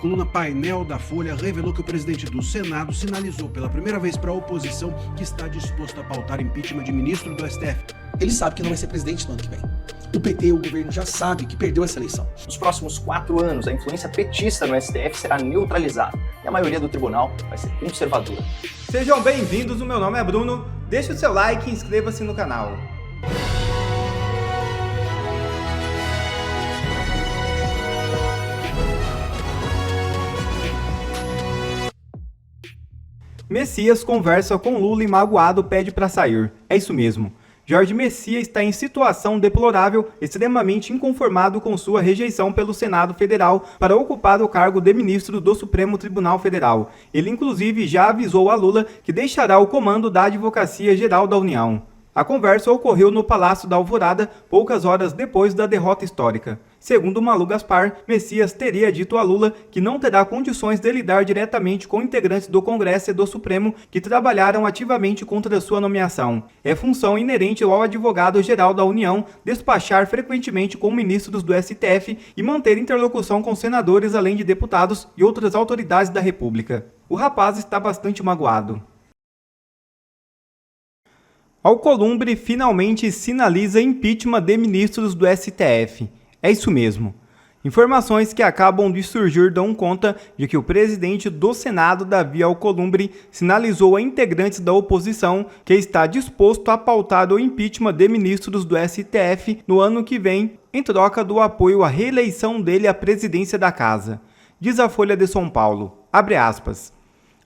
coluna Painel da Folha revelou que o presidente do Senado sinalizou pela primeira vez para a oposição que está disposto a pautar impeachment de ministro do STF. Ele sabe que não vai ser presidente no ano que vem. O PT, o governo, já sabe que perdeu essa eleição. Nos próximos 4 anos, a influência petista no STF será neutralizada e a maioria do tribunal vai ser conservadora. Sejam bem-vindos, o meu nome é Bruno. Deixe o seu like e inscreva-se no canal. Messias conversa com Lula e magoado pede para sair. É isso mesmo. Jorge Messias está em situação deplorável, extremamente inconformado com sua rejeição pelo Senado Federal para ocupar o cargo de ministro do Supremo Tribunal Federal. Ele inclusive já avisou a Lula que deixará o comando da Advocacia Geral da União. A conversa ocorreu no Palácio da Alvorada, poucas horas depois da derrota histórica. Segundo Malu Gaspar, Messias teria dito a Lula que não terá condições de lidar diretamente com integrantes do Congresso e do Supremo que trabalharam ativamente contra sua nomeação. É função inerente ao advogado-geral da União despachar frequentemente com ministros do STF e manter interlocução com senadores, além de deputados e outras autoridades da República. O rapaz está bastante magoado. Alcolumbre finalmente sinaliza impeachment de ministros do STF. É isso mesmo. Informações que acabam de surgir dão conta de que o presidente do Senado, Davi Alcolumbre, sinalizou a integrantes da oposição que está disposto a pautar o impeachment de ministros do STF no ano que vem, em troca do apoio à reeleição dele à presidência da casa. Diz a Folha de São Paulo, abre aspas.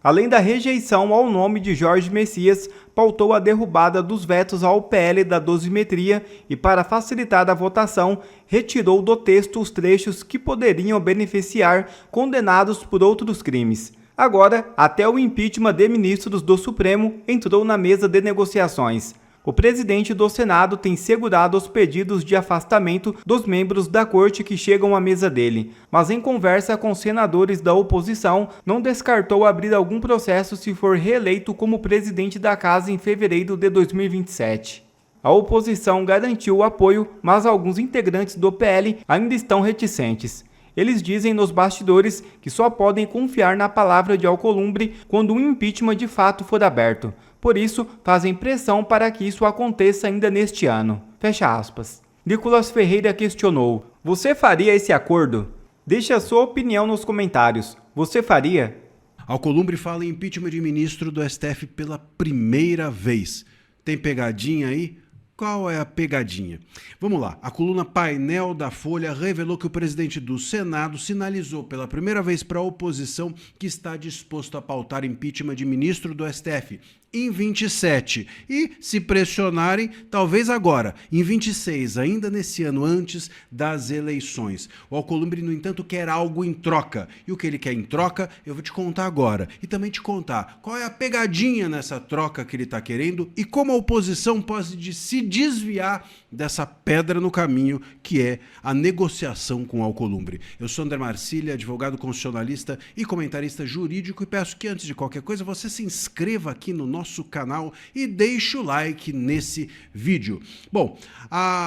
Além da rejeição ao nome de Jorge Messias, pautou a derrubada dos vetos ao PL da dosimetria e, para facilitar a votação, retirou do texto os trechos que poderiam beneficiar condenados por outros crimes. Agora, até o impeachment de ministros do Supremo entrou na mesa de negociações. O presidente do Senado tem segurado os pedidos de afastamento dos membros da corte que chegam à mesa dele, mas em conversa com senadores da oposição, não descartou abrir algum processo se for reeleito como presidente da casa em fevereiro de 2027. A oposição garantiu o apoio, mas alguns integrantes do PL ainda estão reticentes. Eles dizem nos bastidores que só podem confiar na palavra de Alcolumbre quando um impeachment de fato for aberto. Por isso, fazem pressão para que isso aconteça ainda neste ano. Fecha aspas. Nicolas Ferreira questionou: você faria esse acordo? Deixe a sua opinião nos comentários. Você faria? Alcolumbre fala em impeachment de ministro do STF pela primeira vez. Tem pegadinha aí? Qual é a pegadinha? Vamos lá. A coluna Painel da Folha revelou que o presidente do Senado sinalizou pela primeira vez para a oposição que está disposto a pautar impeachment de ministro do STF em 27 e, se pressionarem, talvez agora, em 26, ainda nesse ano, antes das eleições. O Alcolumbre, no entanto, quer algo em troca. E o que ele quer em troca, eu vou te contar agora. E também te contar qual é a pegadinha nessa troca que ele está querendo e como a oposição pode se desviar dessa pedra no caminho que é a negociação com o Alcolumbre. Eu sou André Marcília, advogado constitucionalista e comentarista jurídico, e peço que, antes de qualquer coisa, você se inscreva aqui no nosso canal e deixe o like nesse vídeo. Bom,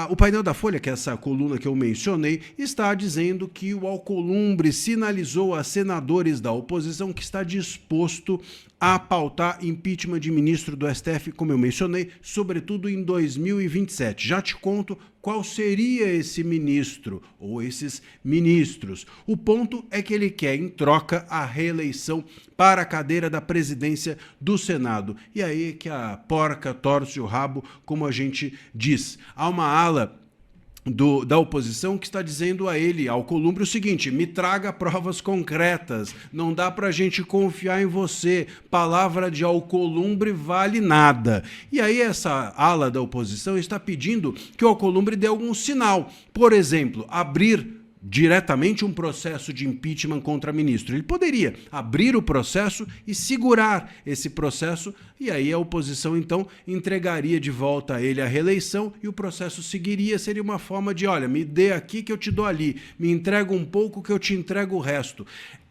o Painel da Folha, que é essa coluna que eu mencionei, está dizendo que o Alcolumbre sinalizou a senadores da oposição que está disposto a pautar impeachment de ministro do STF, como eu mencionei, sobretudo em 2027. Já te conto qual seria esse ministro ou esses ministros. O ponto é que ele quer, em troca, a reeleição para a cadeira da presidência do Senado. E aí é que a porca torce o rabo, como a gente diz. Há uma ala da oposição que está dizendo a ele, ao Alcolumbre, o seguinte: me traga provas concretas, não dá para a gente confiar em você, palavra de Alcolumbre vale nada. E aí essa ala da oposição está pedindo que o Alcolumbre dê algum sinal, por exemplo, abrir diretamente um processo de impeachment contra ministro. Ele poderia abrir o processo e segurar esse processo, e aí a oposição então entregaria de volta a ele a reeleição e o processo seguiria. Seria uma forma de: olha, me dê aqui que eu te dou ali, me entrega um pouco que eu te entrego o resto.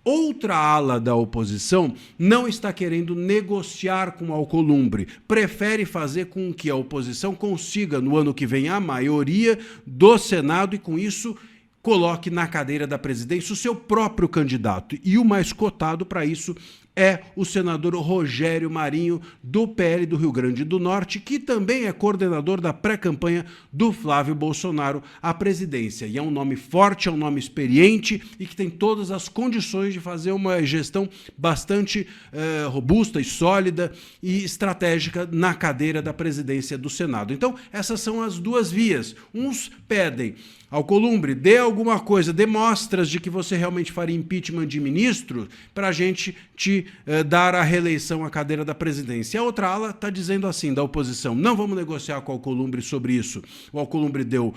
Outra ala da oposição não está querendo negociar com o Alcolumbre, prefere fazer com que a oposição consiga no ano que vem a maioria do Senado e, com isso, coloque na cadeira da presidência o seu próprio candidato. E o mais cotado para isso é o senador Rogério Marinho, do PL do Rio Grande do Norte, que também é coordenador da pré-campanha do Flávio Bolsonaro à presidência. E é um nome forte, é um nome experiente e que tem todas as condições de fazer uma gestão bastante robusta e sólida e estratégica na cadeira da presidência do Senado. Então, essas são as duas vias. Uns pedem: Alcolumbre, dê alguma coisa, dê mostras de que você realmente faria impeachment de ministro para a gente te dar a reeleição à cadeira da presidência. A outra ala está dizendo assim, da oposição: não vamos negociar com o Alcolumbre sobre isso. O Alcolumbre deu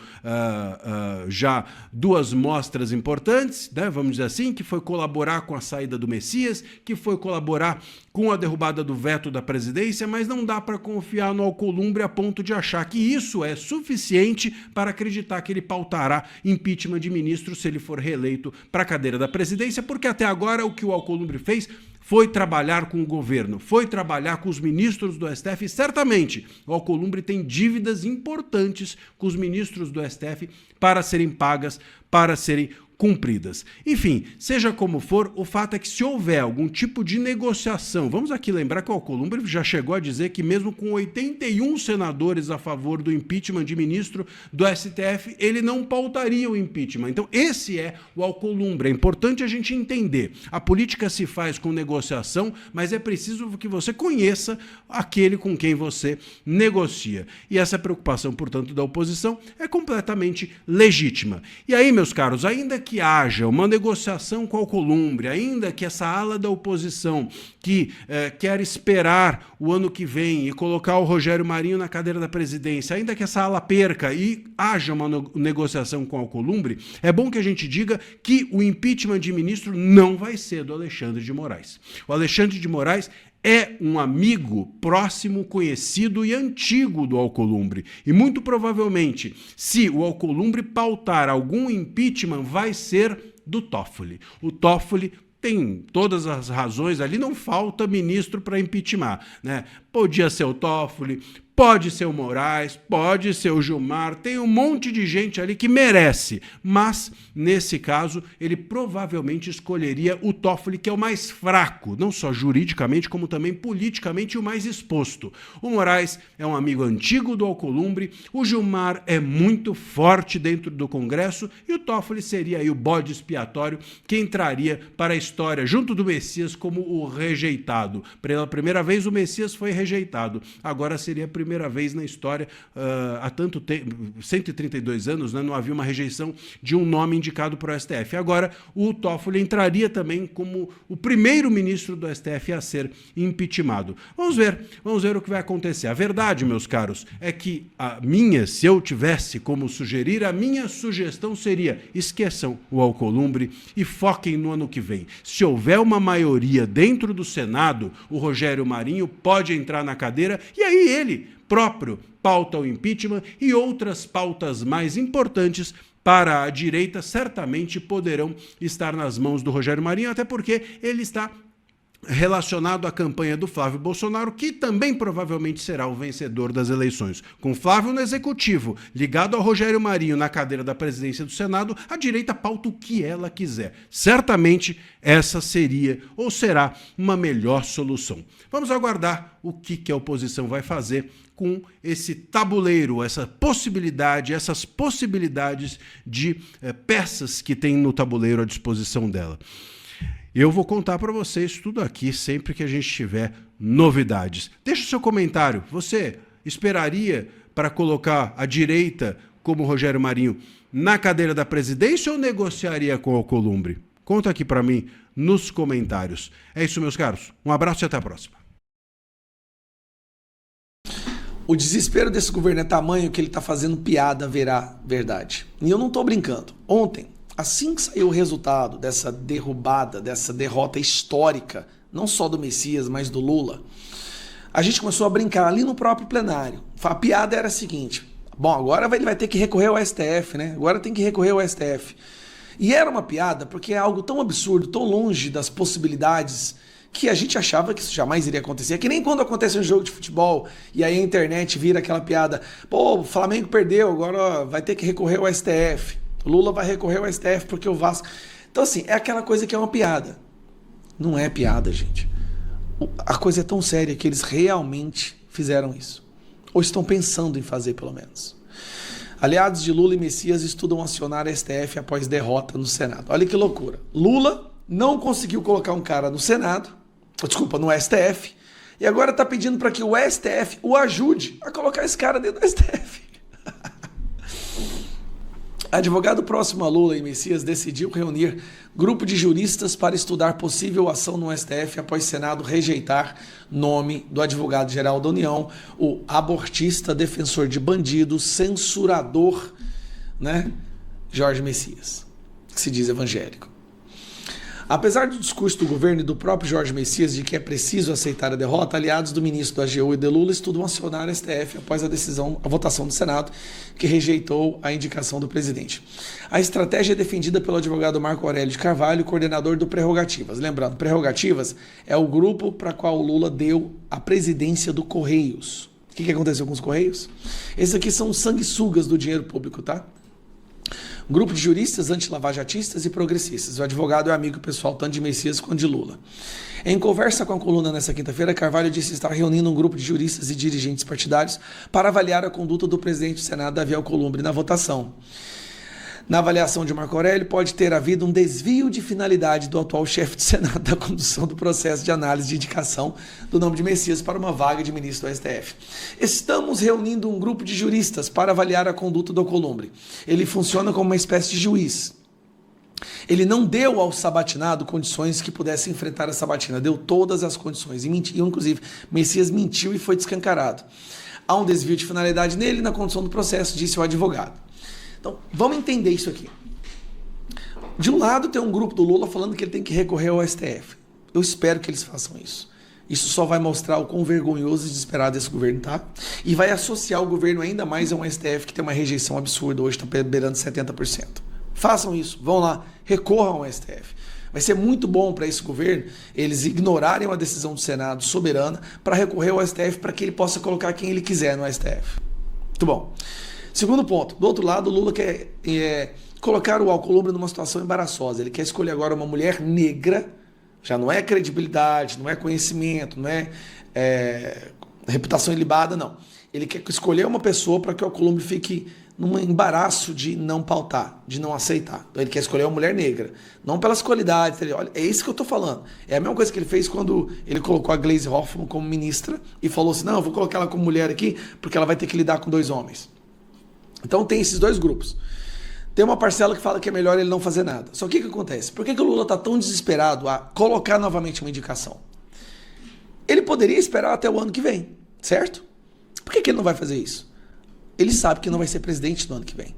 já duas mostras importantes, né, vamos dizer assim, que foi colaborar com a saída do Messias, que foi colaborar com a derrubada do veto da presidência, mas não dá para confiar no Alcolumbre a ponto de achar que isso é suficiente para acreditar que ele pautará impeachment de ministro se ele for reeleito para a cadeira da presidência, porque até agora o que o Alcolumbre fez foi trabalhar com o governo, foi trabalhar com os ministros do STF. E certamente o Alcolumbre tem dívidas importantes com os ministros do STF para serem pagas, para serem cumpridas. Enfim, seja como for, o fato é que se houver algum tipo de negociação, vamos aqui lembrar que o Alcolumbre já chegou a dizer que mesmo com 81 senadores a favor do impeachment de ministro do STF, ele não pautaria o impeachment. Então esse é o Alcolumbre. É importante a gente entender. A política se faz com negociação, mas é preciso que você conheça aquele com quem você negocia. E essa preocupação, portanto, da oposição é completamente legítima. E aí, meus caros, ainda que haja uma negociação com o Alcolumbre, ainda que essa ala da oposição que quer esperar o ano que vem e colocar o Rogério Marinho na cadeira da presidência, ainda que essa ala perca e haja uma negociação com o Alcolumbre, é bom que a gente diga que o impeachment de ministro não vai ser do Alexandre de Moraes. O Alexandre de Moraes é um amigo próximo, conhecido e antigo do Alcolumbre. E muito provavelmente, se o Alcolumbre pautar algum impeachment, vai ser do Toffoli. O Toffoli tem todas as razões ali, não falta ministro para impeachment, né? Podia ser o Toffoli, pode ser o Moraes, pode ser o Gilmar, tem um monte de gente ali que merece, mas nesse caso ele provavelmente escolheria o Toffoli, que é o mais fraco, não só juridicamente como também politicamente o mais exposto. O Moraes é um amigo antigo do Alcolumbre, o Gilmar é muito forte dentro do Congresso e o Toffoli seria aí o bode expiatório que entraria para a história junto do Messias como o rejeitado. Pela primeira vez o Messias foi rejeitado, agora seria a primeira vez na história, há tanto tempo, 132 anos, né, não havia uma rejeição de um nome indicado para o STF. Agora, o Toffoli entraria também como o primeiro ministro do STF a ser impeachmentado. Vamos ver o que vai acontecer. A verdade, meus caros, é que se eu tivesse como sugerir, a minha sugestão seria: esqueçam o Alcolumbre e foquem no ano que vem. Se houver uma maioria dentro do Senado, o Rogério Marinho pode entrar na cadeira e aí ele próprio pauta o impeachment e outras pautas mais importantes para a direita certamente poderão estar nas mãos do Rogério Marinho, até porque ele está relacionado à campanha do Flávio Bolsonaro, que também provavelmente será o vencedor das eleições. Com Flávio no executivo, ligado ao Rogério Marinho na cadeira da presidência do Senado, a direita pauta o que ela quiser. Certamente essa seria ou será uma melhor solução. Vamos aguardar o que a oposição vai fazer com esse tabuleiro, essas possibilidades de peças que tem no tabuleiro à disposição dela. Eu vou contar para vocês tudo aqui sempre que a gente tiver novidades. Deixa o seu comentário. Você esperaria para colocar a direita, como o Rogério Marinho, na cadeira da presidência ou negociaria com o Alcolumbre? Conta aqui para mim nos comentários. É isso, meus caros. Um abraço e até a próxima. O desespero desse governo é tamanho que ele está fazendo piada verá verdade. E eu não estou brincando. Ontem, assim que saiu o resultado dessa derrubada, dessa derrota histórica, não só do Messias, mas do Lula, a gente começou a brincar ali no próprio plenário. A piada era a seguinte: bom, agora ele vai ter que recorrer ao STF, né? Agora tem que recorrer ao STF. E era uma piada porque é algo tão absurdo, tão longe das possibilidades, que a gente achava que isso jamais iria acontecer. É que nem quando acontece um jogo de futebol e aí a internet vira aquela piada: pô, o Flamengo perdeu, agora vai ter que recorrer ao STF. Lula vai recorrer ao STF porque o Vasco... Então, assim, é aquela coisa que é uma piada. Não é piada, gente. A coisa é tão séria que eles realmente fizeram isso. Ou estão pensando em fazer, pelo menos. Aliados de Lula e Messias estudam acionar a STF após derrota no Senado. Olha que loucura. Lula não conseguiu colocar um cara no Senado, no STF, e agora está pedindo para que o STF o ajude a colocar esse cara dentro do STF. Advogado próximo a Lula e Messias decidiu reunir grupo de juristas para estudar possível ação no STF após Senado rejeitar nome do advogado-geral da União, o abortista, defensor de bandidos, censurador, Jorge Messias, que se diz evangélico. Apesar do discurso do governo e do próprio Jorge Messias de que é preciso aceitar a derrota, aliados do ministro da AGU e de Lula estudam acionar a STF após a votação do Senado, que rejeitou a indicação do presidente. A estratégia é defendida pelo advogado Marco Aurélio de Carvalho, coordenador do Prerrogativas. Lembrando, Prerrogativas é o grupo para qual o Lula deu a presidência do Correios. O que aconteceu com os Correios? Esses aqui são os sanguessugas do dinheiro público, tá? Grupo de juristas antilavajatistas e progressistas. O advogado é amigo pessoal tanto de Messias quanto de Lula. Em conversa com a coluna nesta quinta-feira, Carvalho disse estar reunindo um grupo de juristas e dirigentes partidários para avaliar a conduta do presidente do Senado, Davi Alcolumbre, na votação. Na avaliação de Marco Aurélio, pode ter havido um desvio de finalidade do atual chefe do Senado da condução do processo de análise de indicação do nome de Messias para uma vaga de ministro do STF. Estamos reunindo um grupo de juristas para avaliar a conduta do Alcolumbre. Ele funciona como uma espécie de juiz. Ele não deu ao sabatinado condições que pudesse enfrentar a sabatina, deu todas as condições. E mentiu, inclusive, Messias mentiu e foi descancarado. Há um desvio de finalidade nele na condução do processo, disse o advogado. Então, vamos entender isso aqui. De um lado, tem um grupo do Lula falando que ele tem que recorrer ao STF. Eu espero que eles façam isso. Isso só vai mostrar o quão vergonhoso e desesperado esse governo tá. E vai associar o governo ainda mais a um STF que tem uma rejeição absurda. Hoje está beirando 70%. Façam isso. Vão lá. Recorram ao STF. Vai ser muito bom para esse governo eles ignorarem uma decisão do Senado soberana para recorrer ao STF para que ele possa colocar quem ele quiser no STF. Muito bom. Segundo ponto, do outro lado, o Lula quer colocar o Alcolumbre numa situação embaraçosa. Ele quer escolher agora uma mulher negra, já não é credibilidade, não é conhecimento, não é reputação ilibada, não. Ele quer escolher uma pessoa para que o Alcolumbre fique num embaraço de não pautar, de não aceitar. Então ele quer escolher uma mulher negra, não pelas qualidades. Olha, é isso que eu estou falando. É a mesma coisa que ele fez quando ele colocou a Gleisi Hoffmann como ministra e falou assim, não, eu vou colocar ela como mulher aqui porque ela vai ter que lidar com 2 homens. Então tem esses 2 grupos. Tem uma parcela que fala que é melhor ele não fazer nada. Só que o que acontece? Por que o Lula está tão desesperado a colocar novamente uma indicação? Ele poderia esperar até o ano que vem, certo? Por que ele não vai fazer isso? Ele sabe que não vai ser presidente no ano que vem.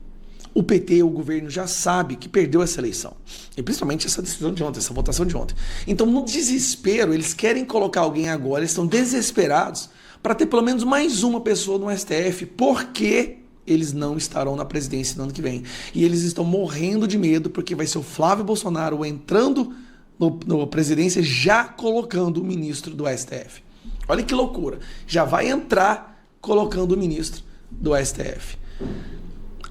O PT, o governo, já sabe que perdeu essa eleição. E principalmente essa decisão de ontem, essa votação de ontem. Então, no desespero, eles querem colocar alguém agora, eles estão desesperados para ter pelo menos mais uma pessoa no STF, porque eles não estarão na presidência no ano que vem. E eles estão morrendo de medo porque vai ser o Flávio Bolsonaro entrando na presidência já colocando o ministro do STF. Olha que loucura. Já vai entrar colocando o ministro do STF.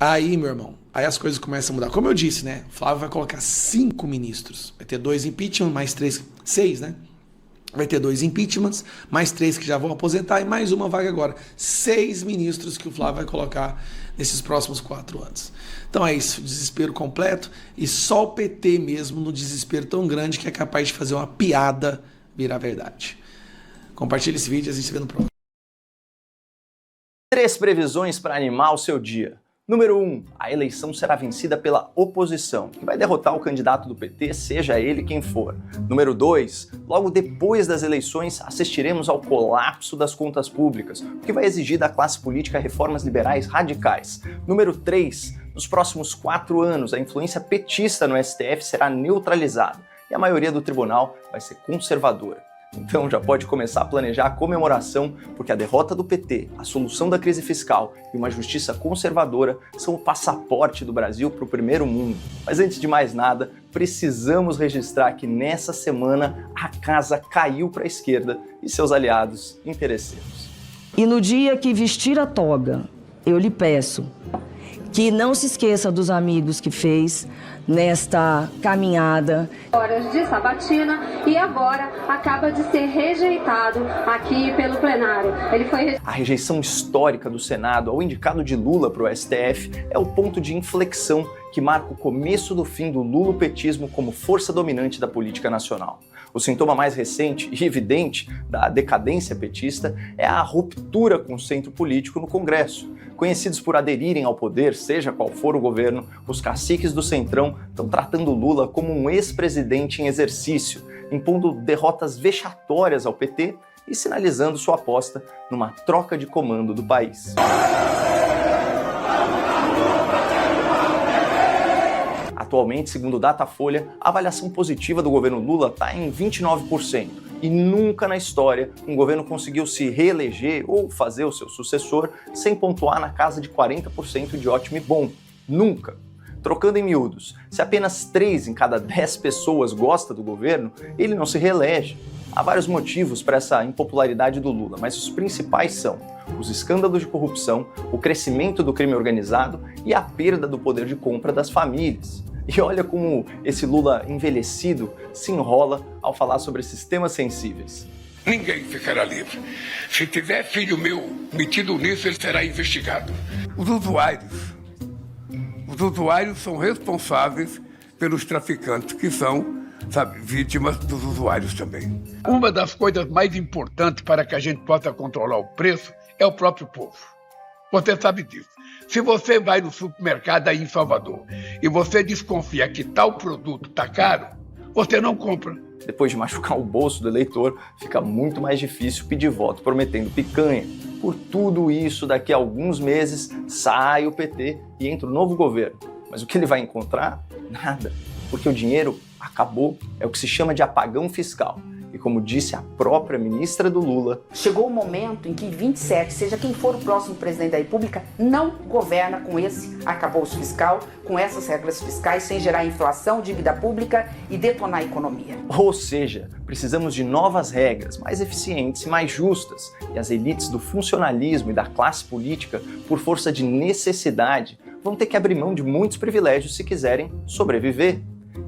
Aí, meu irmão, aí as coisas começam a mudar. Como eu disse, né? O Flávio vai colocar 5 ministros. Vai ter 2 impeachment, mais 3, 6, né? Vai ter 2 impeachments, mais 3 que já vão aposentar e mais uma vaga agora. 6 ministros que o Flávio vai colocar nesses próximos 4 anos. Então é isso, desespero completo e só o PT mesmo no desespero tão grande que é capaz de fazer uma piada virar verdade. Compartilhe esse vídeo e a gente se vê no próximo. 3 previsões para animar o seu dia. Número 1, a eleição será vencida pela oposição, que vai derrotar o candidato do PT, seja ele quem for. Número 2, logo depois das eleições, assistiremos ao colapso das contas públicas, o que vai exigir da classe política reformas liberais radicais. Número 3, nos próximos 4 anos, a influência petista no STF será neutralizada e a maioria do tribunal vai ser conservadora. Então já pode começar a planejar a comemoração, porque a derrota do PT, a solução da crise fiscal e uma justiça conservadora são o passaporte do Brasil para o primeiro mundo. Mas antes de mais nada, precisamos registrar que nessa semana a casa caiu para a esquerda e seus aliados interesseiros. E no dia que vestir a toga, eu lhe peço, que não se esqueça dos amigos que fez nesta caminhada. Horas de sabatina e agora acaba de ser rejeitado aqui pelo plenário. A rejeição histórica do Senado ao indicado de Lula para o STF é o ponto de inflexão que marca o começo do fim do lulopetismo como força dominante da política nacional. O sintoma mais recente e evidente da decadência petista é a ruptura com o centro político no Congresso. Conhecidos por aderirem ao poder, seja qual for o governo, os caciques do Centrão estão tratando Lula como um ex-presidente em exercício, impondo derrotas vexatórias ao PT e sinalizando sua aposta numa troca de comando do país. Atualmente, segundo o Datafolha, a avaliação positiva do governo Lula está em 29%. E nunca na história um governo conseguiu se reeleger ou fazer o seu sucessor sem pontuar na casa de 40% de ótimo e bom. Nunca. Trocando em miúdos, se apenas 3 em cada 10 pessoas gosta do governo, ele não se reelege. Há vários motivos para essa impopularidade do Lula, mas os principais são os escândalos de corrupção, o crescimento do crime organizado e a perda do poder de compra das famílias. E olha como esse Lula envelhecido se enrola ao falar sobre esses temas sensíveis. Ninguém ficará livre. Se tiver filho meu metido nisso, ele será investigado. Os usuários são responsáveis pelos traficantes, que são, vítimas dos usuários também. Uma das coisas mais importantes para que a gente possa controlar o preço é o próprio povo. Você sabe disso. Se você vai no supermercado aí em Salvador e você desconfia que tal produto está caro, você não compra. Depois de machucar o bolso do eleitor, fica muito mais difícil pedir voto prometendo picanha. Por tudo isso, daqui a alguns meses, sai o PT e entra o novo governo. Mas o que ele vai encontrar? Nada. Porque o dinheiro acabou. É o que se chama de apagão fiscal. E como disse a própria ministra do Lula... Chegou o momento em que 27, seja quem for o próximo presidente da República, não governa com esse arcabouço fiscal, com essas regras fiscais, sem gerar inflação, dívida pública e detonar a economia. Ou seja, precisamos de novas regras, mais eficientes e mais justas. E as elites do funcionalismo e da classe política, por força de necessidade, vão ter que abrir mão de muitos privilégios se quiserem sobreviver.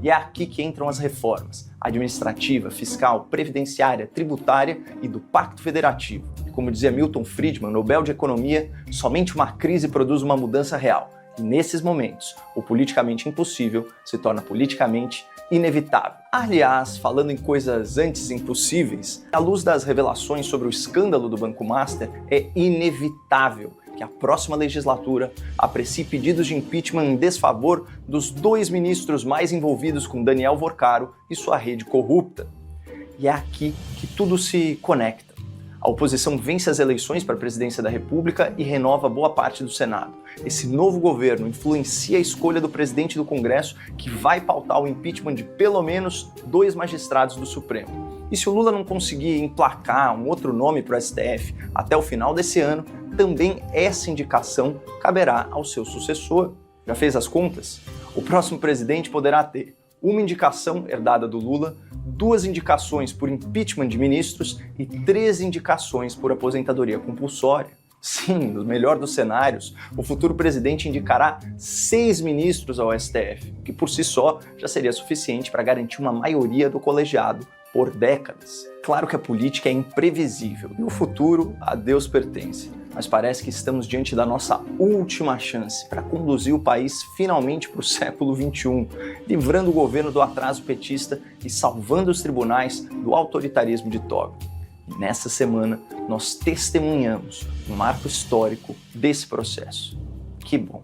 E é aqui que entram as reformas administrativa, fiscal, previdenciária, tributária e do Pacto Federativo. E como dizia Milton Friedman, Nobel de Economia, somente uma crise produz uma mudança real. E nesses momentos, o politicamente impossível se torna politicamente inevitável. Aliás, falando em coisas antes impossíveis, à luz das revelações sobre o escândalo do Banco Master, é inevitável que a próxima legislatura aprecie pedidos de impeachment em desfavor dos 2 ministros mais envolvidos com Daniel Vorcaro e sua rede corrupta. E é aqui que tudo se conecta. A oposição vence as eleições para a presidência da República e renova boa parte do Senado. Esse novo governo influencia a escolha do presidente do Congresso, que vai pautar o impeachment de pelo menos 2 magistrados do Supremo. E se o Lula não conseguir emplacar um outro nome para o STF até o final desse ano, também essa indicação caberá ao seu sucessor. Já fez as contas? O próximo presidente poderá ter uma indicação herdada do Lula, 2 indicações por impeachment de ministros e 3 indicações por aposentadoria compulsória. Sim, no melhor dos cenários, o futuro presidente indicará 6 ministros ao STF, que por si só já seria suficiente para garantir uma maioria do colegiado por décadas. Claro que a política é imprevisível e o futuro a Deus pertence, mas parece que estamos diante da nossa última chance para conduzir o país finalmente para o século XXI, livrando o governo do atraso petista e salvando os tribunais do autoritarismo de toga. E nessa semana, nós testemunhamos um marco histórico desse processo. Que bom!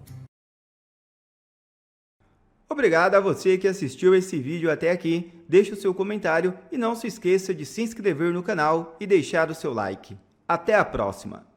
Obrigado a você que assistiu esse vídeo até aqui. Deixe o seu comentário e não se esqueça de se inscrever no canal e deixar o seu like. Até a próxima!